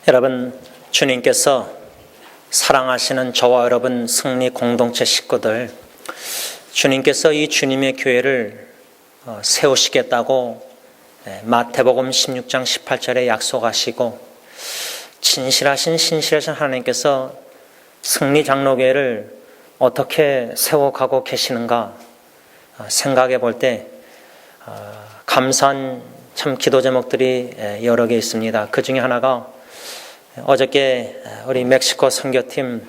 여러분, 주님께서 사랑하시는 저와 여러분 승리 공동체 식구들, 주님께서 이 주님의 교회를 세우시겠다고 마태복음 16장 18절에 약속하시고 신실하신 하나님께서 승리 장로교회를 어떻게 세워가고 계시는가 생각해 볼 때 감사한 참 기도 제목들이 여러 개 있습니다. 그 중에 하나가 어저께 우리 멕시코 선교팀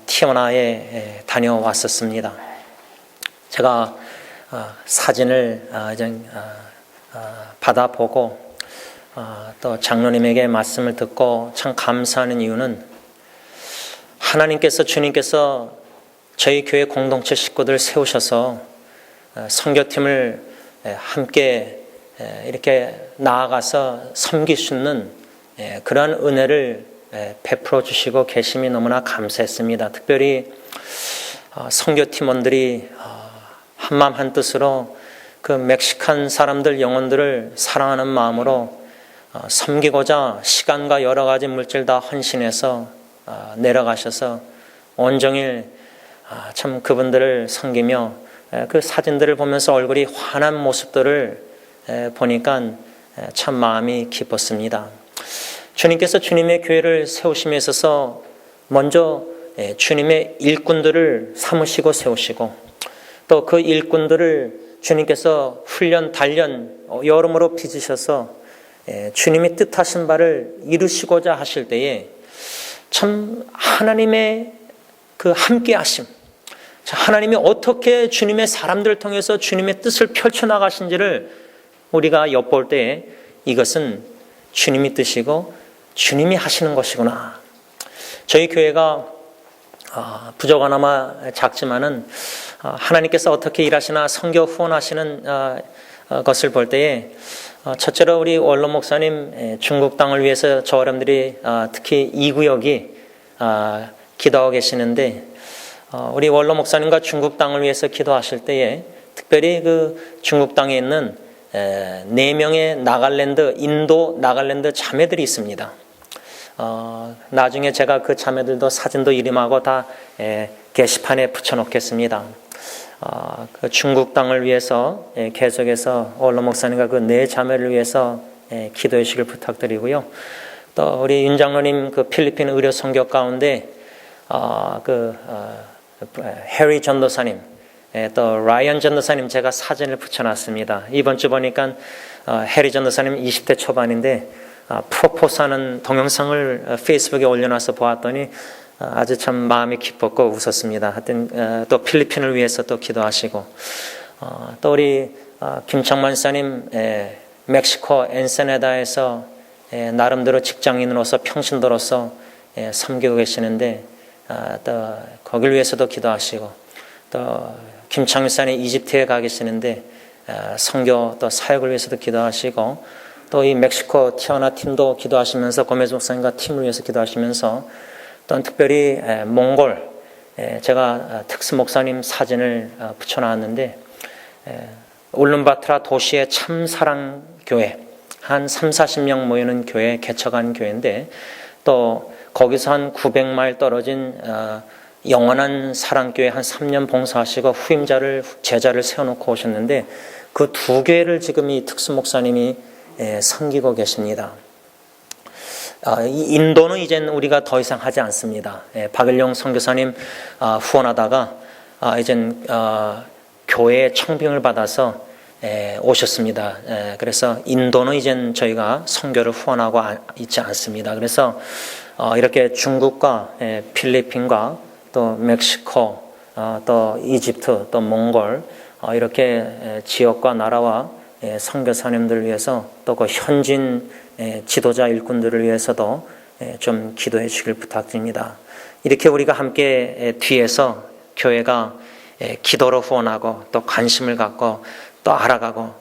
티오나에 다녀왔었습니다. 제가 사진을 받아보고 또 장로님에게 말씀을 듣고 참 감사하는 이유는 하나님께서 주님께서 저희 교회 공동체 식구들 세우셔서 선교팀을 함께 이렇게 나아가서 섬길 수 있는 그러한 은혜를 베풀어 주시고 계심이 너무나 감사했습니다. 특별히 선교팀원들이 한마음 한뜻으로 그 멕시칸 사람들 영혼들을 사랑하는 마음으로 섬기고자 시간과 여러 가지 물질 다 헌신해서 내려가셔서 온종일 참 그분들을 섬기며 그 사진들을 보면서 얼굴이 환한 모습들을 보니까 참 마음이 기뻤습니다. 주님께서 주님의 교회를 세우심에 있어서 먼저 주님의 일꾼들을 삼으시고 세우시고 또 그 일꾼들을 주님께서 훈련, 단련, 여러모로 빚으셔서 주님이 뜻하신 바를 이루시고자 하실 때에 참 하나님의 그 함께 하심, 하나님이 어떻게 주님의 사람들을 통해서 주님의 뜻을 펼쳐나가신지를 우리가 엿볼 때에 이것은 주님이 뜻이고 주님이 하시는 것이구나. 저희 교회가 부족하나마 작지만은 하나님께서 어떻게 일하시나 선교 후원하시는 것을 볼 때에 첫째로 우리 원로 목사님 중국 땅을 위해서 저 여러분들이 특히 이 구역이 기도하고 계시는데 우리 원로 목사님과 중국 땅을 위해서 기도하실 때에 특별히 그 중국 땅에 있는 4명의 인도 나갈랜드 자매들이 있습니다. 나중에 제가 그 자매들도 사진도 이름하고 다 게시판에 붙여놓겠습니다. 그 중국 땅을 위해서 계속해서 원로 목사님과 그 4자매를 위해서 기도해 주시길 부탁드리고요. 또 우리 윤 장로님 그 필리핀 의료 선교 가운데 해리 전도사님, 또 라이언 전도사님 제가 사진을 붙여놨습니다. 이번 주 보니까 해리 전도사님 20대 초반인데 프로포스하는 동영상을 페이스북에 올려놔서 보았더니 아주 참 마음이 기뻤고 웃었습니다. 하여튼 또 필리핀을 위해서 또 기도하시고 또 우리 김창만 사님 멕시코 엔세네다에서 나름대로 직장인으로서 평신도로서 섬기고 계시는데 또 거길 위해서도 기도하시고 또 김창일 사님 이집트에 가 계시는데 선교 또 사역을 위해서도 기도하시고 또 이 멕시코 티오나 팀도 기도하시면서 고메즈 목사님과 팀을 위해서 기도하시면서 또 특별히 몽골 제가 특수 목사님 사진을 붙여놨는데 울름바토르 도시의 참사랑교회 한 30-40명 모이는 교회 개척한 교회인데 또 거기서 한 900마일 떨어진 영원한 사랑교회 한 3년 봉사하시고 제자를 세워놓고 오셨는데 그 2교회를 지금 이 특수 목사님이 섬기고 계십니다. 인도는 이젠 우리가 더 이상 하지 않습니다. 박일용 선교사님 후원하다가 이젠 교회의 청빙을 받아서 오셨습니다. 그래서 인도는 이젠 저희가 선교를 후원하고 있지 않습니다. 그래서 이렇게 중국과 필리핀과 또 멕시코 또 이집트 또 몽골 이렇게 지역과 나라와 선교사님들을 위해서 또 그 현진 지도자 일꾼들을 위해서도 좀 기도해 주시길 부탁드립니다. 이렇게 우리가 함께 뒤에서 교회가 기도로 후원하고 또 관심을 갖고 또 알아가고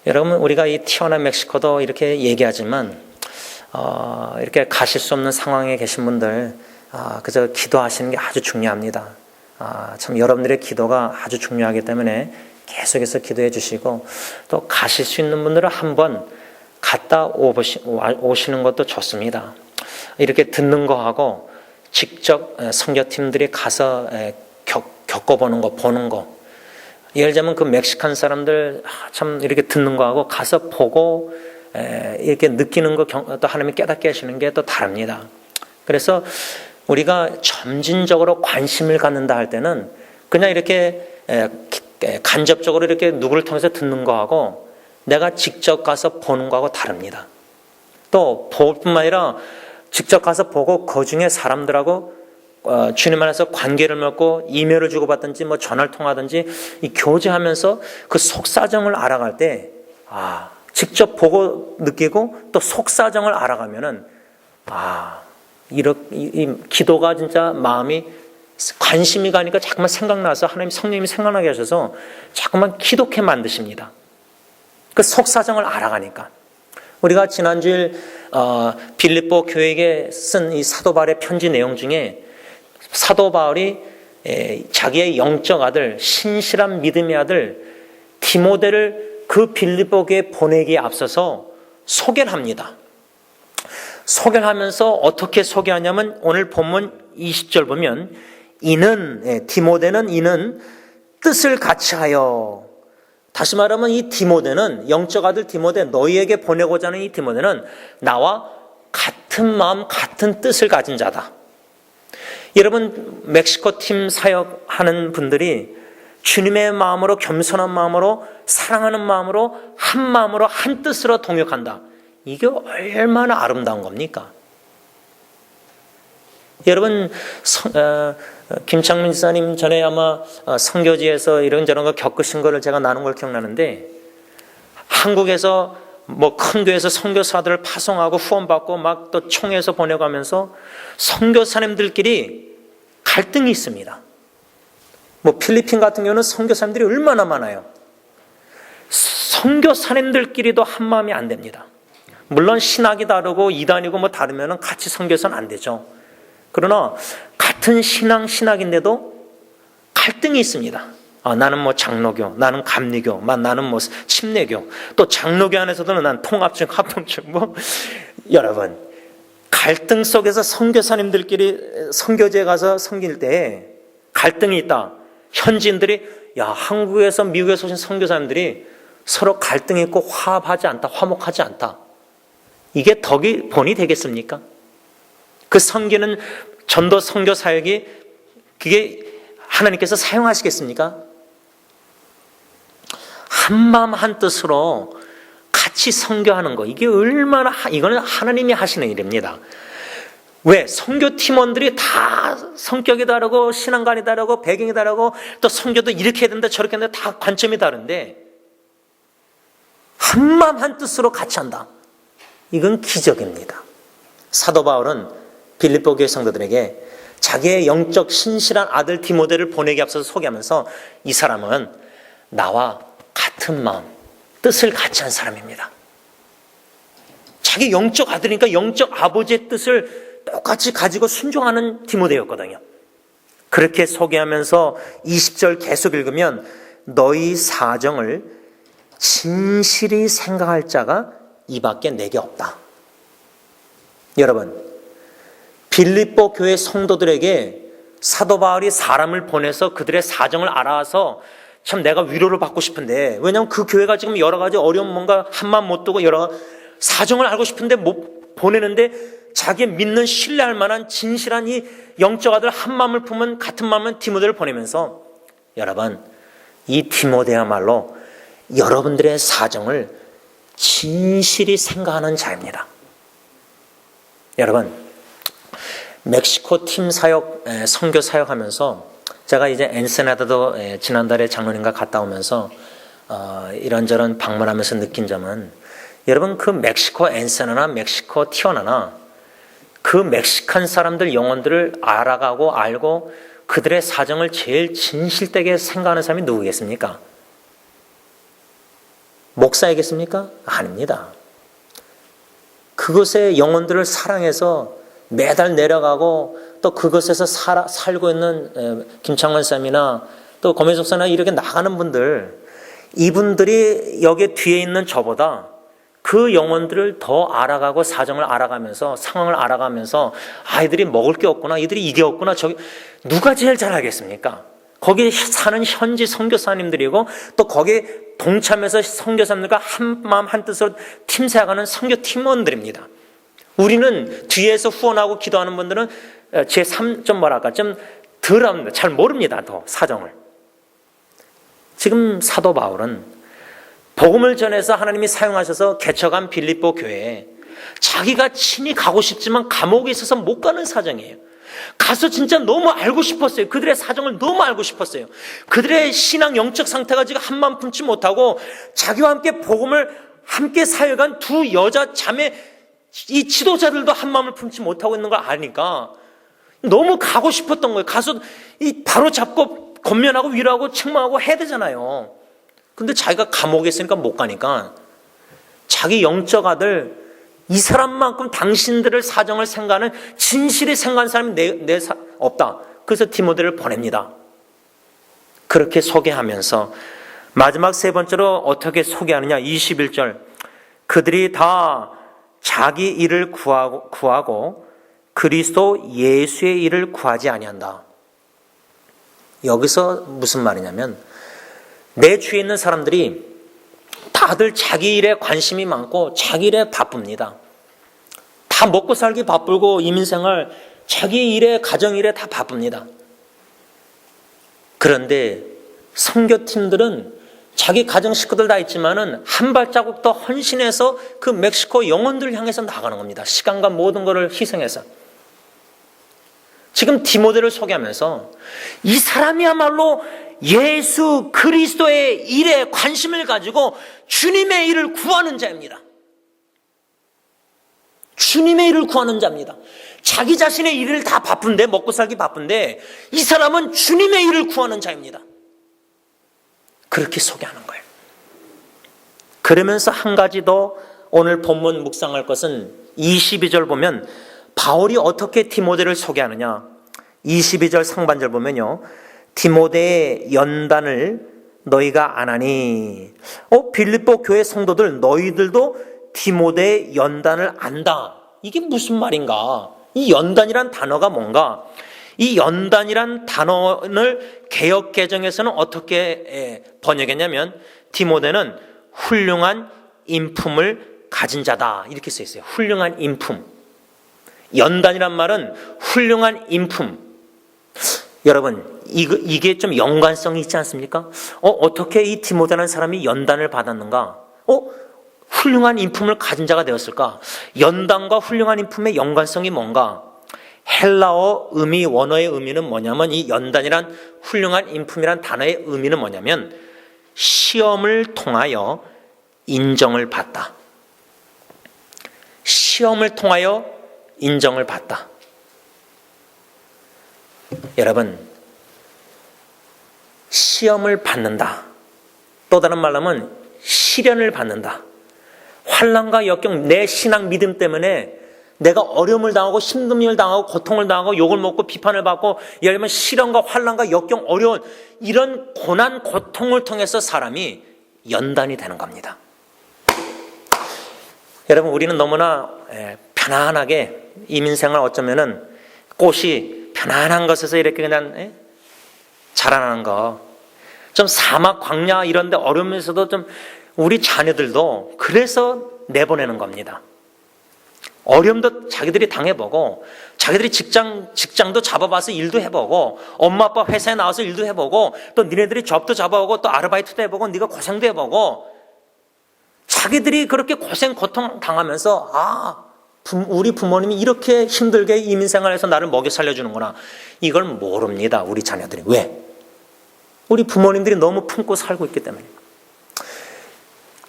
여러분 우리가 이 티오나 멕시코도 이렇게 얘기하지만 이렇게 가실 수 없는 상황에 계신 분들 그저 기도하시는 게 아주 중요합니다. 참 여러분들의 기도가 아주 중요하기 때문에 계속해서 기도해 주시고 또 가실 수 있는 분들은 한번 갔다 오시는 것도 좋습니다. 이렇게 듣는 거하고 직접 선교팀들이 가서 겪어보는 거, 보는 거. 예를 들자면 그 멕시칸 사람들 참 이렇게 듣는 거하고 가서 보고 이렇게 느끼는 거, 또 하나님이 깨닫게 하시는 게 또 다릅니다. 그래서 우리가 점진적으로 관심을 갖는다 할 때는 그냥 이렇게 간접적으로 이렇게 누구를 통해서 듣는 거하고 내가 직접 가서 보는 거하고 다릅니다. 또 볼 뿐만 아니라 직접 가서 보고 그 중에 사람들하고 주님 안에서 관계를 맺고 이메일을 주고받든지 뭐 전화를 통하든지 이 교제하면서 그 속사정을 알아갈 때 직접 보고 느끼고 또 속사정을 알아가면은 이 기도가 진짜 마음이 관심이 가니까 자꾸만 생각나서 하나님 성령님이 생각나게 하셔서 자꾸만 기도케 만드십니다. 그 속사정을 알아가니까. 우리가 지난주일 빌립보 교회에게 쓴 이 사도 바울의 편지 내용 중에 사도 바울이 자기의 영적 아들, 신실한 믿음의 아들 디모데를 그 빌립보 교회에 보내기에 앞서서 소개를 합니다. 소개를 하면서 어떻게 소개하냐면 오늘 본문 20절 보면 디모데는 이는 뜻을 같이 하여, 다시 말하면 이 디모데는, 영적 아들 디모데, 너희에게 보내고자 하는 이 디모데는 나와 같은 마음 같은 뜻을 가진 자다. 여러분 멕시코 팀 사역하는 분들이 주님의 마음으로, 겸손한 마음으로, 사랑하는 마음으로, 한 마음으로 한 뜻으로 동역한다. 이게 얼마나 아름다운 겁니까? 여러분 김창민 지사님 전에 아마 선교지에서 이런저런 거 겪으신 거를 제가 나눈 걸 기억나는데, 한국에서 뭐 큰 교회에서 선교사들을 파송하고 후원받고 막 또 총회에서 보내가면서 선교사님들끼리 갈등이 있습니다. 뭐 필리핀 같은 경우는 선교사님들이 얼마나 많아요. 선교사님들끼리도 한 마음이 안 됩니다. 물론 신학이 다르고 이단이고 뭐 다르면 같이 선교해서는 안 되죠. 그러나 같은 신학인데도 갈등이 있습니다. 나는 뭐 장로교, 나는 감리교, 나는 뭐 침례교, 또 장로교 안에서도 난 통합중, 합동중, 여러분 갈등 속에서 선교사님들끼리 선교지에 가서 섬길 때 갈등이 있다. 현지인들이 한국에서 미국에서 오신 선교사님들이 서로 갈등이 있고 화합하지 않다, 화목하지 않다. 이게 덕이 본이 되겠습니까? 그 섬기는 전도 선교 사역이 그게 하나님께서 사용하시겠습니까? 한마음 한뜻으로 같이 선교하는 거, 이게 얼마나, 이거는 하나님이 하시는 일입니다. 왜? 선교 팀원들이 다 성격이 다르고 신앙관이 다르고 배경이 다르고 또 선교도 이렇게 해야 된다 저렇게 해야 된다 다 관점이 다른데 한마음 한뜻으로 같이 한다. 이건 기적입니다. 사도 바울은 빌립보 교회 성도들에게 자기의 영적 신실한 아들 디모데를 보내기 앞서서 소개하면서 이 사람은 나와 같은 마음, 뜻을 같이 한 사람입니다. 자기 영적 아들이니까 영적 아버지의 뜻을 똑같이 가지고 순종하는 디모데였거든요. 그렇게 소개하면서 20절 계속 읽으면 너희 사정을 진실히 생각할 자가 이밖에 내게 없다. 여러분, 빌립보 교회 성도들에게 사도 바울이 사람을 보내서 그들의 사정을 알아서 참 내가 위로를 받고 싶은데, 왜냐하면 그 교회가 지금 여러 가지 어려운 뭔가 한마음 못 두고 여러 사정을 알고 싶은데 못 보내는데 자기 믿는 신뢰할 만한 진실한 이 영적 아들 한 마음을 품은 같은 마음은 디모데를 보내면서 여러분, 이 디모데야말로 여러분들의 사정을 진실히 생각하는 자입니다. 여러분, 멕시코 팀 사역, 선교 사역하면서 제가 이제 엔세나다도 지난달에 장로님과 갔다 오면서 이런저런 방문하면서 느낀 점은, 여러분 그 멕시코 엔세나나 멕시코 티juana나 그 멕시칸 사람들 영혼들을 알아가고 알고 그들의 사정을 제일 진실되게 생각하는 사람이 누구겠습니까? 목사이겠습니까? 아닙니다. 그곳의 영혼들을 사랑해서 매달 내려가고 또 그곳에서 살고 있는 김창원 쌤이나 또 고매숙사나 이렇게 나가는 분들, 이분들이 여기 뒤에 있는 저보다 그 영혼들을 더 알아가고 사정을 알아가면서 상황을 알아가면서 아이들이 먹을 게 없구나, 이들이 이게 없구나, 저기 누가 제일 잘 알겠습니까? 거기에 사는 현지 선교사님들이고 또 거기에 동참해서 선교사님들과 한마음 한뜻으로 팀세워가는 선교 팀원들입니다. 우리는 뒤에서 후원하고 기도하는 분들은 좀 덜 합니다. 잘 모릅니다. 더 사정을. 지금 사도 바울은 복음을 전해서 하나님이 사용하셔서 개척한 빌립보 교회에 자기가 친히 가고 싶지만 감옥에 있어서 못 가는 사정이에요. 가서 진짜 너무 알고 싶었어요. 그들의 사정을 너무 알고 싶었어요. 그들의 신앙 영적 상태가 지금 한마음 품지 못하고 자기와 함께 복음을 함께 사역한 두 여자 자매 이 지도자들도 한마음을 품지 못하고 있는 걸 아니까 너무 가고 싶었던 거예요. 가서 바로 잡고 권면하고 위로하고 책망하고 해야 되잖아요. 근데 자기가 감옥에 있으니까 못 가니까 자기 영적 아들 이 사람만큼 당신들을 사정을 생각하는 진실이 생각하는 사람이 없다. 그래서 디모데를 보냅니다. 그렇게 소개하면서 마지막 세 번째로 어떻게 소개하느냐. 21절 그들이 다 자기 일을 구하고 그리스도 예수의 일을 구하지 아니한다. 여기서 무슨 말이냐면 내 주위에 있는 사람들이 다들 자기 일에 관심이 많고 자기 일에 바쁩니다. 다 먹고 살기 바쁘고 이민생활 자기 일에 가정 일에 다 바쁩니다. 그런데 선교팀들은 자기 가정 식구들 다 있지만은 한 발자국 더 헌신해서 그 멕시코 영혼들을 향해서 나가는 겁니다. 시간과 모든 것을 희생해서. 지금 디모데를 소개하면서 이 사람이야말로 예수 그리스도의 일에 관심을 가지고 주님의 일을 구하는 자입니다. 주님의 일을 구하는 자입니다. 자기 자신의 일을 다 바쁜데 먹고 살기 바쁜데 이 사람은 주님의 일을 구하는 자입니다. 그렇게 소개하는 거예요. 그러면서 한 가지 더 오늘 본문 묵상할 것은 22절 보면 바울이 어떻게 디모데를 소개하느냐. 22절 상반절 보면요. 디모데의 연단을 너희가 안 하니 빌립보 교회 성도들 너희들도 디모데의 연단을 안다. 이게 무슨 말인가? 이 연단이란 단어가 뭔가? 이 연단이란 단어를 개역 개정에서는 어떻게 번역했냐면 디모데는 훌륭한 인품을 가진 자다. 이렇게 써 있어요. 훌륭한 인품. 연단이란 말은 훌륭한 인품. 여러분 이게 좀 연관성이 있지 않습니까? 어떻게 이 디모데라는 사람이 연단을 받았는가? 훌륭한 인품을 가진 자가 되었을까? 연단과 훌륭한 인품의 연관성이 뭔가? 헬라어 원어의 의미는 뭐냐면 이 연단이란 훌륭한 인품이란 단어의 의미는 뭐냐면 시험을 통하여 인정을 받다. 시험을 통하여 인정을 받다. 여러분, 시험을 받는다. 또 다른 말로 하면 시련을 받는다. 환난과 역경, 내 신앙 믿음 때문에 내가 어려움을 당하고 힘듦을 당하고 고통을 당하고 욕을 먹고 비판을 받고 예를 들면 시련과 환난과 역경, 어려운 이런 고난, 고통을 통해서 사람이 연단이 되는 겁니다. 여러분, 우리는 너무나 편안하게 이민생활 어쩌면은 꽃이 편안한 것에서 이렇게 그냥 자라나는 거, 좀 사막, 광야 이런 데 어려우면서도 좀 우리 자녀들도 그래서 내보내는 겁니다. 어려움도 자기들이 당해보고 자기들이 직장도 잡아봐서 일도 해보고 엄마 아빠 회사에 나와서 일도 해보고 또 니네들이 잡도 잡아보고 또 아르바이트도 해보고 네가 고생도 해보고 자기들이 그렇게 고통 당하면서 우리 부모님이 이렇게 힘들게 이민생활에서 나를 먹여 살려주는구나. 이걸 모릅니다. 우리 자녀들이. 왜? 우리 부모님들이 너무 품고 살고 있기 때문에.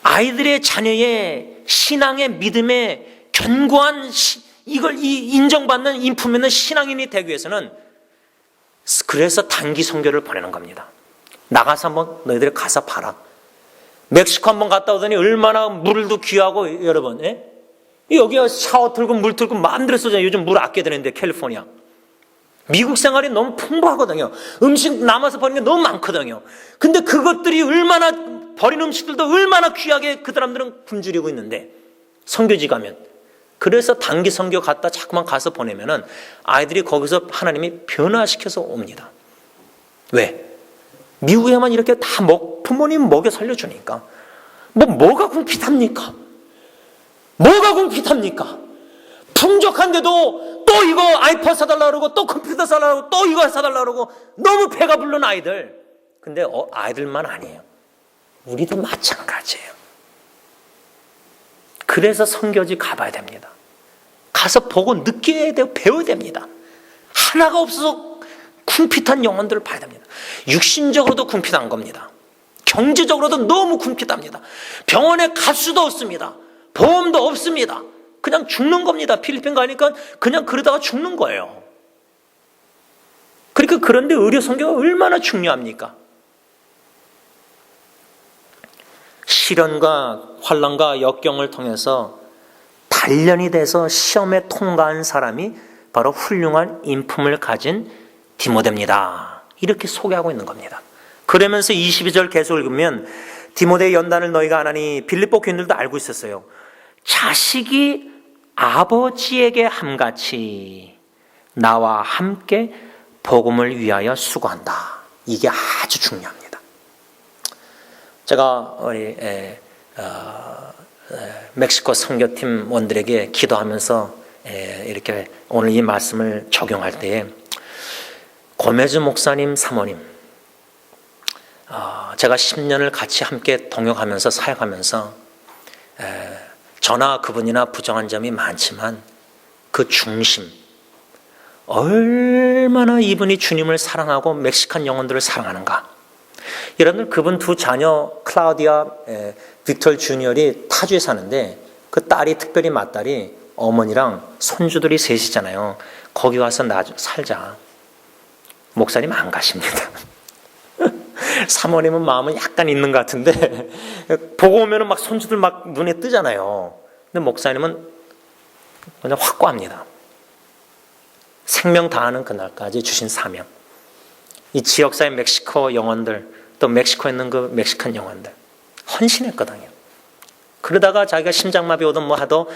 아이들의 자녀의 신앙의 믿음의 견고한 이걸 인정받는 인품 있는 신앙인이 되기 위해서는 그래서 단기 선교를 보내는 겁니다. 나가서 한번 너희들이 가서 봐라. 멕시코 한번 갔다 오더니 얼마나 물도 귀하고 여러분, 여기가 샤워 틀고 물 틀고 마음대로 쓰잖아요. 요즘 물 아껴야 되는데 캘리포니아. 미국 생활이 너무 풍부하거든요. 음식 남아서 버리는 게 너무 많거든요. 근데 그것들이 얼마나 버린 음식들도 얼마나 귀하게 그 사람들은 굶주리고 있는데 선교지 가면. 그래서 단기 선교 갔다 자꾸만 가서 보내면은 아이들이 거기서 하나님이 변화시켜서 옵니다. 왜? 미국에만 이렇게 다 부모님 먹여 살려주니까. 뭐가 궁핍합니까? 뭐가 궁핍합니까? 풍족한데도 또 이거 아이폰 사달라고 그러고 또 컴퓨터 사달라고 그러고 또 이거 사달라고 그러고 너무 배가 부른 아이들. 근데 아이들만 아니에요. 우리도 마찬가지예요. 그래서 선교지 가봐야 됩니다. 가서 보고 느껴야 되고 배워야 됩니다. 하나가 없어서 궁핍한 영혼들을 봐야 됩니다. 육신적으로도 궁핍한 겁니다. 경제적으로도 너무 궁핍합니다. 병원에 갈 수도 없습니다. 보험도 없습니다. 그냥 죽는 겁니다. 필리핀 가니까 그냥 그러다가 죽는 거예요. 그러니까 그런데 의료 선교가 얼마나 중요합니까? 시련과 환난과 역경을 통해서 단련이 돼서 시험에 통과한 사람이 바로 훌륭한 인품을 가진 디모데입니다. 이렇게 소개하고 있는 겁니다. 그러면서 22절 계속 읽으면 디모데의 연단을 너희가 안 하니 빌립보 교인들도 알고 있었어요. 자식이 아버지에게 함같이 나와 함께 복음을 위하여 수고한다. 이게 아주 중요합니다. 제가 우리 멕시코 선교팀 원들에게 기도하면서 이렇게 오늘 이 말씀을 적용할 때에 고메즈 목사님 사모님, 제가 10년을 같이 함께 동역하면서 사역하면서 저나 그분이나 부정한 점이 많지만 그 중심, 얼마나 이분이 주님을 사랑하고 멕시칸 영혼들을 사랑하는가. 여러분들 그분 두 자녀 클라우디아, 빅터 주니어리 타주에 사는데 그 딸이 특별히 맏딸이 어머니랑 손주들이 셋이잖아요. 거기 와서 살자. 목사님 안 가십니다. 사모님은 마음은 약간 있는 것 같은데 보고 오면은 막 손주들 막 눈에 뜨잖아요. 근데 목사님은 그냥 확고합니다. 생명 다하는 그날까지 주신 사명. 이 지역사회 멕시코 영혼들, 또 멕시코에 있는 그 멕시칸 영혼들 헌신했거든요. 그러다가 자기가 심장마비 오든 뭐 하도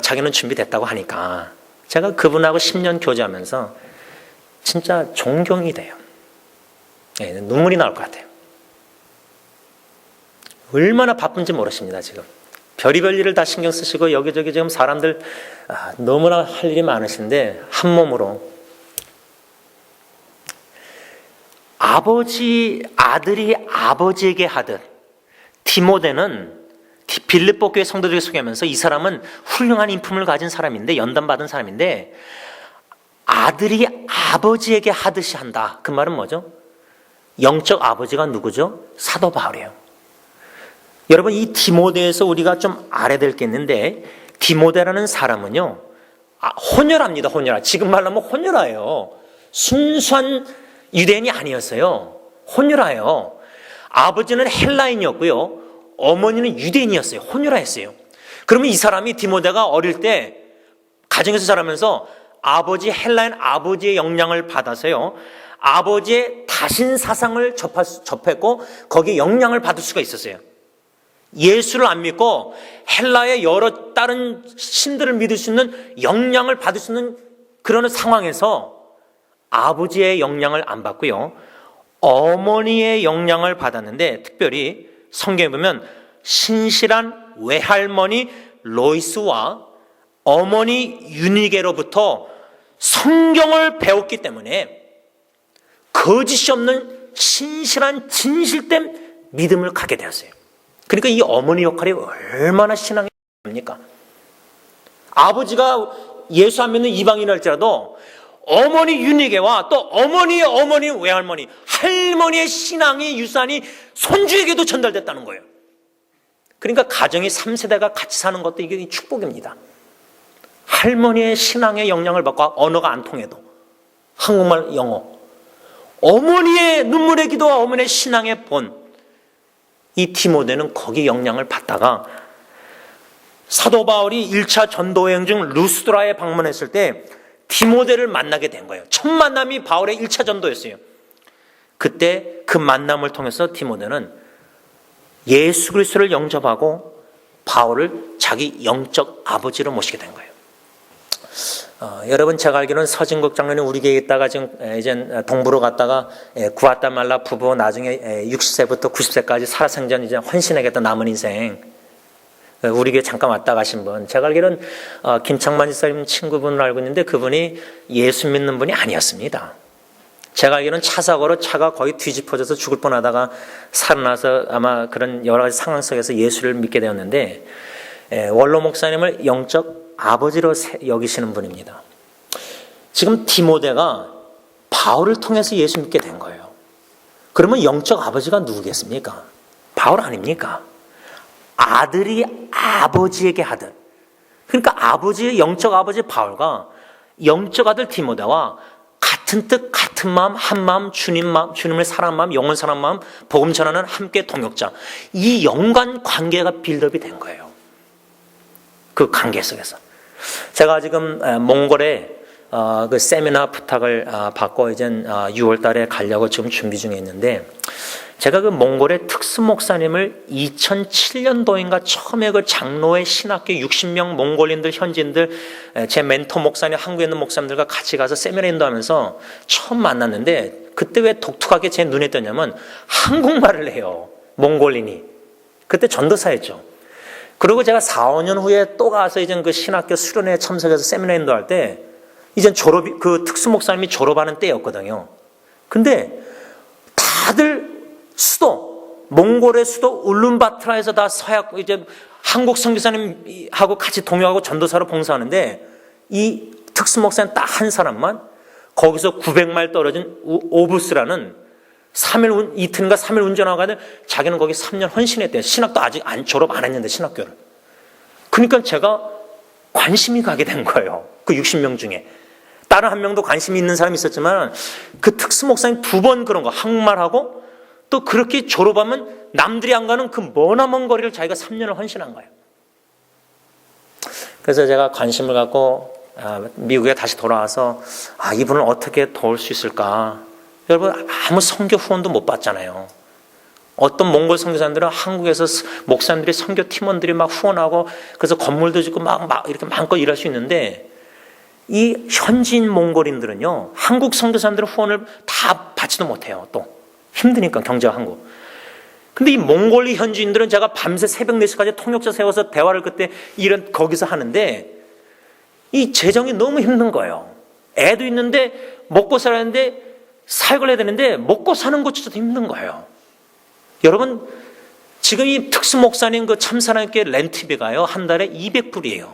자기는 준비됐다고 하니까 제가 그분하고 10년 교제하면서 진짜 존경이 돼요. 눈물이 나올 것 같아요. 얼마나 바쁜지 모르십니다. 지금 별의별 일을 다 신경 쓰시고 여기저기 지금 사람들 너무나 할 일이 많으신데 한 몸으로 아들이 아버지에게 하듯 디모데는 빌립보 교회 성도들에게 소개하면서 이 사람은 훌륭한 인품을 가진 사람인데 연단받은 사람인데 아들이 아버지에게 하듯이 한다. 그 말은 뭐죠? 영적 아버지가 누구죠? 사도 바울이에요. 여러분 이 디모데에서 우리가 좀 알아야 될 게 있는데 디모데라는 사람은요 혼혈합니다. 혼혈아. 지금 말하면 혼혈아예요. 순수한 유대인이 아니었어요. 혼혈아예요. 아버지는 헬라인이었고요. 어머니는 유대인이었어요. 혼혈아였어요. 그러면 이 사람이 디모데가 어릴 때 가정에서 자라면서 아버지 헬라인 아버지의 영향을 받아서요. 아버지의 다신 사상을 접했고 거기에 영향을 받을 수가 있었어요. 예수를 안 믿고 헬라의 여러 다른 신들을 믿을 수 있는 영향을 받을 수 있는 그런 상황에서 아버지의 영향을 안 받고요. 어머니의 영향을 받았는데 특별히 성경에 보면 신실한 외할머니 로이스와 어머니 유니게로부터 성경을 배웠기 때문에 거짓이 없는 신실한 진실된 믿음을 갖게 되었어요. 그러니까 이 어머니 역할이 얼마나 신앙입니까? 아버지가 예수 안 믿는 이방인일지라도 어머니 유니게와 또 어머니의 어머니 외할머니 할머니의 신앙의 유산이 손주에게도 전달됐다는 거예요. 그러니까 가정이 3세대가 같이 사는 것도 이게 축복입니다. 할머니의 신앙의 영향을 받고 언어가 안 통해도 한국말 영어 어머니의 눈물의 기도와 어머니의 신앙의 본 이 디모데는 거기 영향을 받다가 사도 바울이 1차 전도여행 중 루스드라에 방문했을 때 디모데를 만나게 된 거예요. 첫 만남이 바울의 1차 전도였어요. 그때 그 만남을 통해서 디모데는 예수 그리스도를 영접하고 바울을 자기 영적 아버지로 모시게 된 거예요. 여러분, 제가 알기로는 서진국 장로님 우리 교회에 있다가 지금 이제 동부로 갔다가 구아타말라 부부 나중에 60세부터 90세까지 살아생전 이제 헌신하겠다 남은 인생 우리 교회 잠깐 왔다 가신 분, 제가 알기로는 김창만 지사님 친구분을 알고 있는데 그분이 예수 믿는 분이 아니었습니다. 제가 알기로는 차 사고로 차가 거의 뒤집어져서 죽을 뻔하다가 살아나서 아마 그런 여러 가지 상황 속에서 예수를 믿게 되었는데 원로 목사님을 영적 아버지로 여기시는 분입니다. 지금 디모데가 바울을 통해서 예수 믿게 된 거예요. 그러면 영적 아버지가 누구겠습니까? 바울 아닙니까? 아들이 아버지에게 하듯, 그러니까 아버지의 영적 아버지 바울과 영적 아들 디모데와 같은 뜻, 같은 마음, 한 마음, 주님을 사랑하는 마음, 영원 사랑하는 마음, 복음 전하는 함께 동역자, 이 연관 관계가 빌드업이 된 거예요. 그 관계 속에서 제가 지금 몽골에 그 세미나 부탁을 받고 이제 6월 달에 가려고 지금 준비 중에 있는데, 제가 그 몽골의 특수 목사님을 2007년도인가 처음에 그 장로회 신학교 60명 몽골인들 현지인들 제 멘토 목사님 한국에 있는 목사님들과 같이 가서 세미나 인도하면서 처음 만났는데, 그때 왜 독특하게 제 눈에 띄냐면 한국말을 해요. 몽골인이. 그때 전도사였죠. 그리고 제가 4, 5년 후에 또 가서 이제 그 신학교 수련회에 참석해서 세미나 인도할 때, 이제 그 특수 목사님이 졸업하는 때였거든요. 근데 다들 몽골의 수도 울룬바토르에서 다 서약, 이제 한국 선교사님하고 같이 동요하고 전도사로 봉사하는데, 이 특수 목사님 딱 한 사람만 거기서 900마일 떨어진 오부스라는 이틀인가 3일 운전하고 가는데 자기는 거기 3년 헌신했대요. 신학도 아직 졸업 안 했는데 신학교를. 그러니까 제가 관심이 가게 된 거예요. 그 60명 중에. 다른 한 명도 관심이 있는 사람이 있었지만 그 특수 목사님 2번 그런 거 한국말하고 또 그렇게 졸업하면 남들이 안 가는 그 머나먼 거리를 자기가 3년을 헌신한 거예요. 그래서 제가 관심을 갖고 미국에 다시 돌아와서 이분을 어떻게 도울 수 있을까. 여러분, 아무 선교 후원도 못 받잖아요. 어떤 몽골 선교사님들은 한국에서 목사님들이 선교 팀원들이 막 후원하고 그래서 건물도 짓고 막 이렇게 마음껏 일할 수 있는데, 이 현지인 몽골인들은요, 한국 선교사님들은 후원을 다 받지도 못해요. 또 힘드니까 경제가 한국. 근데 이 몽골이 현지인들은 제가 밤새 새벽 4시까지 통역자 세워서 대화를 그때 거기서 하는데, 이 재정이 너무 힘든 거예요. 애도 있는데 먹고 살아야 하는데 살걸 해야 되는데 먹고 사는 것조차도 힘든 거예요. 여러분, 지금 이 특수 목사님 그 참사랑교회 렌트비가요, 한 달에 200불이에요.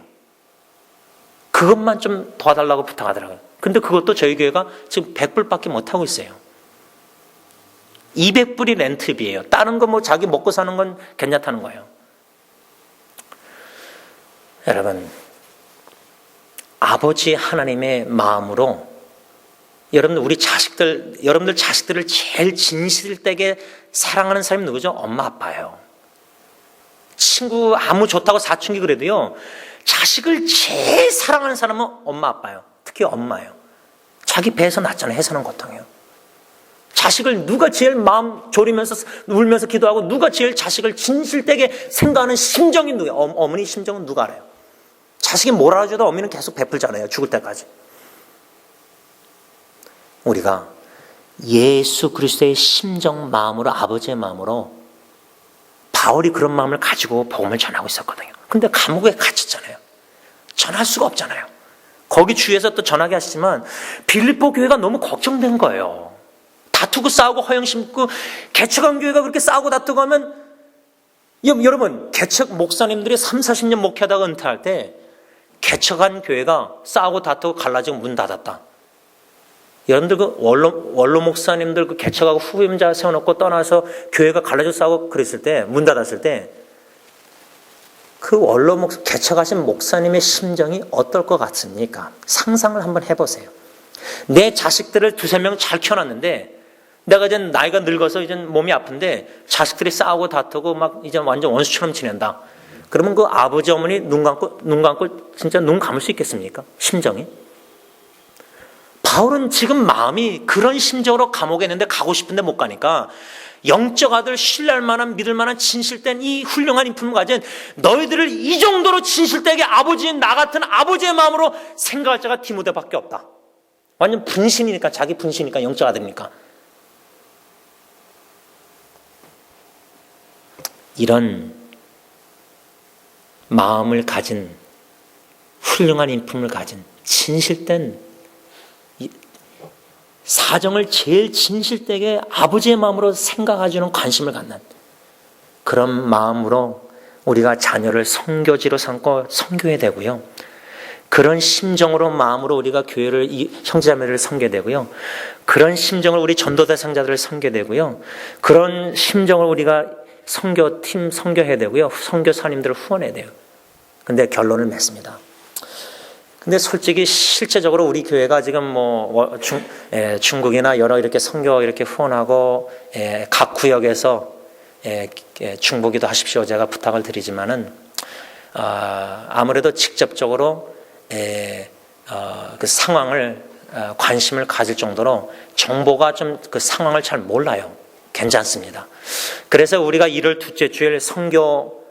그것만 좀 도와달라고 부탁하더라고요. 근데 그것도 저희 교회가 지금 100불밖에 못하고 있어요. 200불이 렌트비예요. 다른 거 자기 먹고 사는 건 괜찮다는 거예요. 여러분, 아버지 하나님의 마음으로 여러분들 자식들을 제일 진실되게 사랑하는 사람이 누구죠? 엄마, 아빠예요. 친구 아무 좋다고 사춘기 그래도요, 자식을 제일 사랑하는 사람은 엄마, 아빠예요. 특히 엄마예요. 자기 배에서 낳잖아요. 해서는 고통이에요. 자식을 누가 제일 마음 졸이면서 울면서 기도하고 누가 제일 자식을 진실되게 생각하는 심정이 누구예요? 어머니 심정은 누가 알아요? 자식이 뭘 알아줘도 어머니는 계속 베풀잖아요. 죽을 때까지. 우리가 예수 그리스도의 심정 마음으로, 아버지의 마음으로, 바울이 그런 마음을 가지고 복음을 전하고 있었거든요. 근데 감옥에 갇혔잖아요. 전할 수가 없잖아요. 거기 주위에서 또 전하게 하시지만 빌립보 교회가 너무 걱정된 거예요. 다투고 싸우고 허영 심고, 개척한 교회가 그렇게 싸우고 다투고 하면, 여러분, 개척 목사님들이 3, 40년 목회하다가 은퇴할 때 개척한 교회가 싸우고 다투고 갈라지고 문 닫았다. 여러분들 그 원로 목사님들 그 개척하고 후임자 세워놓고 떠나서 교회가 갈라져 싸우고 그랬을 때, 문 닫았을 때, 그 개척하신 목사님의 심정이 어떨 것 같습니까? 상상을 한번 해보세요. 내 자식들을 2, 3명 잘 키워놨는데, 내가 이제 나이가 늙어서 이제 몸이 아픈데 자식들이 싸우고 다투고 막 이제 완전 원수처럼 지낸다. 그러면 그 아버지 어머니 눈 감고 진짜 눈 감을 수 있겠습니까? 심정이. 바울은 지금 마음이 그런 심정으로 감옥에 있는데 가고 싶은데 못 가니까 영적 아들, 신뢰할 만한, 믿을 만한 진실된 이 훌륭한 인품을 가진 너희들을 이 정도로 진실되게 아버지인 나 같은 아버지의 마음으로 생각할 자가 디모데밖에 없다. 완전 분신이니까, 자기 분신이니까, 영적 아들이니까. 이런 마음을 가진, 훌륭한 인품을 가진 진실된, 사정을 제일 진실되게 아버지의 마음으로 생각해주는 관심을 갖는 그런 마음으로 우리가 자녀를 선교지로 삼고 선교해야 되고요. 그런 심정으로, 마음으로 우리가 교회를, 형제자매를 섬겨야 되고요. 그런 심정을 우리 전도 대상자들을 섬겨야 되고요. 그런 심정을 우리가 선교팀 섬겨야 되고요. 선교사님들을 후원해야 돼요. 근데 결론을 맺습니다. 근데 솔직히 실제적으로 우리 교회가 지금 중국이나 여러 이렇게 선교 이렇게 후원하고 각 구역에서 중보기도 하십시오 제가 부탁을 드리지만은 아무래도 직접적으로 그 상황을 관심을 가질 정도로 정보가 좀 그 상황을 잘 몰라요. 괜찮습니다. 그래서 우리가 1월 둘째 주일 선교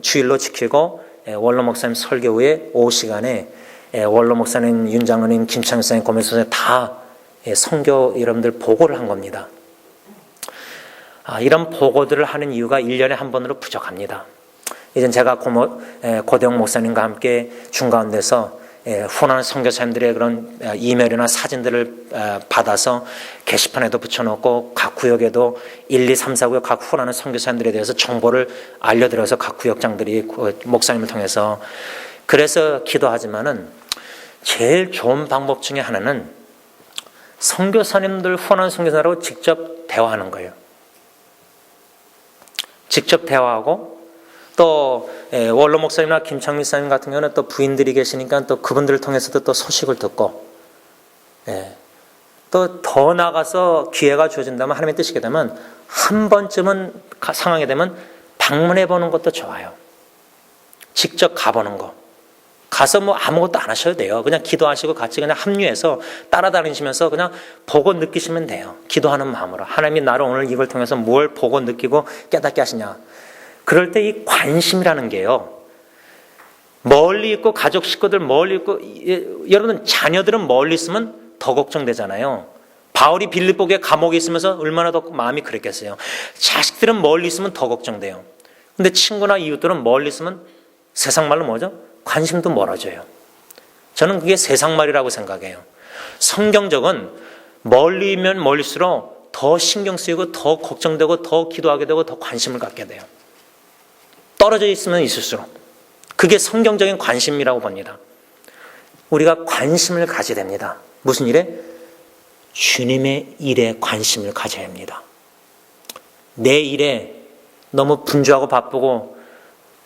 주일로 지키고 원로 목사님 설교 후에 오후 시간에 원로 목사님, 윤 장로님, 김창현 목사님, 고명 선생님 다 선교 여러분들 보고를 한 겁니다. 이런 보고들을 하는 이유가 1년에 한 번으로 부족합니다. 이젠 제가 고대영 목사님과 함께 중가운데서 후원하는 선교사님들의 그런 이메일이나 사진들을 받아서 게시판에도 붙여놓고 각 구역에도 1, 2, 3, 4구역 각 후원하는 선교사님들에 대해서 정보를 알려드려서 각 구역장들이 목사님을 통해서 그래서 기도하지만은 제일 좋은 방법 중에 하나는 선교사님들 후원하는 선교사라고 직접 대화하는 거예요. 직접 대화하고 또 원로 목사님이나 김창민 목사님 같은 경우는 또 부인들이 계시니까 또 그분들을 통해서도 또 소식을 듣고 또 더 나가서 기회가 주어진다면 하나님의 뜻이게 되면 한 번쯤은 상황이 되면 방문해 보는 것도 좋아요. 직접 가보는 거. 가서 아무것도 안 하셔도 돼요. 그냥 기도하시고 같이 그냥 합류해서 따라다니시면서 그냥 보고 느끼시면 돼요. 기도하는 마음으로. 하나님이 나를 오늘 이걸 통해서 뭘 보고 느끼고 깨닫게 하시냐. 그럴 때 이 관심이라는 게요. 멀리 있고 가족 식구들 멀리 있고 여러분 자녀들은 멀리 있으면 더 걱정되잖아요. 바울이 빌립보에 감옥에 있으면서 얼마나 더 마음이 그랬겠어요. 자식들은 멀리 있으면 더 걱정돼요. 근데 친구나 이웃들은 멀리 있으면 세상 말로 뭐죠? 관심도 멀어져요. 저는 그게 세상 말이라고 생각해요. 성경적은 멀리면 멀릴수록 더 신경 쓰이고 더 걱정되고 더 기도하게 되고 더 관심을 갖게 돼요. 떨어져 있으면 있을수록. 그게 성경적인 관심이라고 봅니다. 우리가 관심을 가져야 됩니다. 무슨 일에? 주님의 일에 관심을 가져야 합니다. 내 일에 너무 분주하고 바쁘고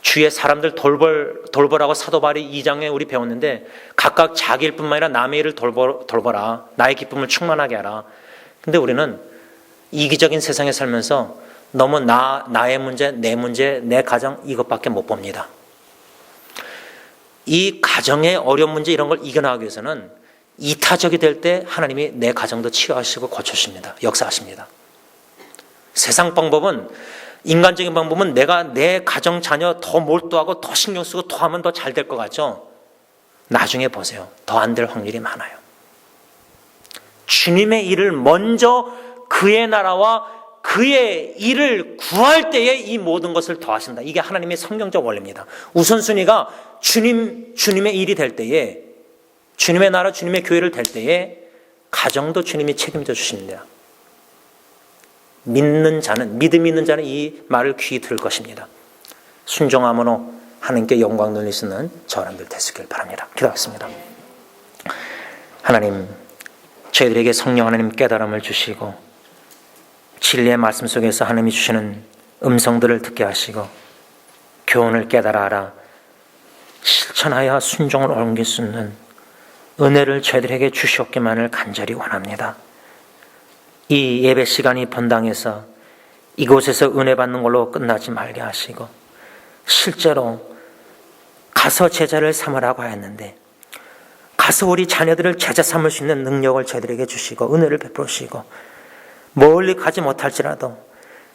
주위의 사람들 돌보라고 사도 바울이 2장에 우리 배웠는데 각각 자기 일뿐만 아니라 남의 일을 돌보라. 나의 기쁨을 충만하게 하라. 근데 우리는 이기적인 세상에 살면서 너무 나의 문제, 내 가정 이것밖에 못 봅니다. 이 가정의 어려운 문제 이런 걸 이겨나가기 위해서는 이타적이 될 때 하나님이 내 가정도 치유하시고 고쳐주십니다. 역사하십니다. 세상 방법은 인간적인 방법은 내가 내 가정 자녀 더 몰두하고 더 신경 쓰고 더 하면 더 잘 될 것 같죠? 나중에 보세요. 더 안 될 확률이 많아요. 주님의 일을 먼저 그의 나라와 그의 일을 구할 때에 이 모든 것을 더하신다. 이게 하나님의 성경적 원리입니다. 우선순위가 주님의 일이 될 때에 주님의 나라, 주님의 교회를 될 때에 가정도 주님이 책임져 주십니다. 믿음 있는 자는 이 말을 귀히 들을 것입니다. 순종함으로 하나님께 영광 돌릴 수 있는 저람들 되시길 바랍니다. 기도하겠습니다. 하나님, 저희들에게 성령 하나님 깨달음을 주시고 진리의 말씀 속에서 하나님이 주시는 음성들을 듣게 하시고 교훈을 깨달아 알아 실천하여 순종을 옮길 수 있는 은혜를 저희들에게 주시옵기만을 간절히 원합니다. 이 예배 시간이 본당에서 이곳에서 은혜 받는 걸로 끝나지 말게 하시고 실제로 가서 제자를 삼으라고 했는데 가서 우리 자녀들을 제자 삼을 수 있는 능력을 저희들에게 주시고 은혜를 베푸시고 멀리 가지 못할지라도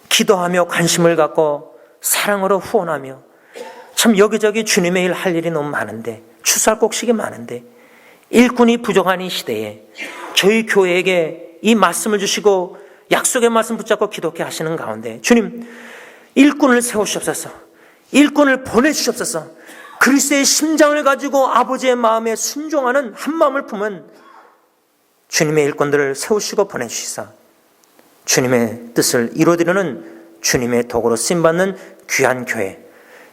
기도하며 관심을 갖고 사랑으로 후원하며 참 여기저기 주님의 일 할 일이 너무 많은데 추수할 곡식이 많은데 일꾼이 부족한 이 시대에 저희 교회에게 이 말씀을 주시고 약속의 말씀 붙잡고 기도케 하시는 가운데 주님 일꾼을 세우시옵소서. 일꾼을 보내주시옵소서. 그리스도의 심장을 가지고 아버지의 마음에 순종하는 한 마음을 품은 주님의 일꾼들을 세우시고 보내주시사 주님의 뜻을 이루어드리는 주님의 도구로 쓰임받는 귀한 교회,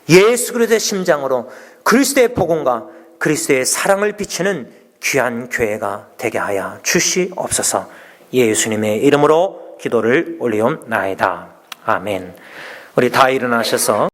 예수 그리스도의 심장으로 그리스도의 복음과 그리스도의 사랑을 비치는 귀한 교회가 되게 하여 주시옵소서. 예수님의 이름으로 기도를 올리옵나이다. 아멘. 우리 다 일어나셔서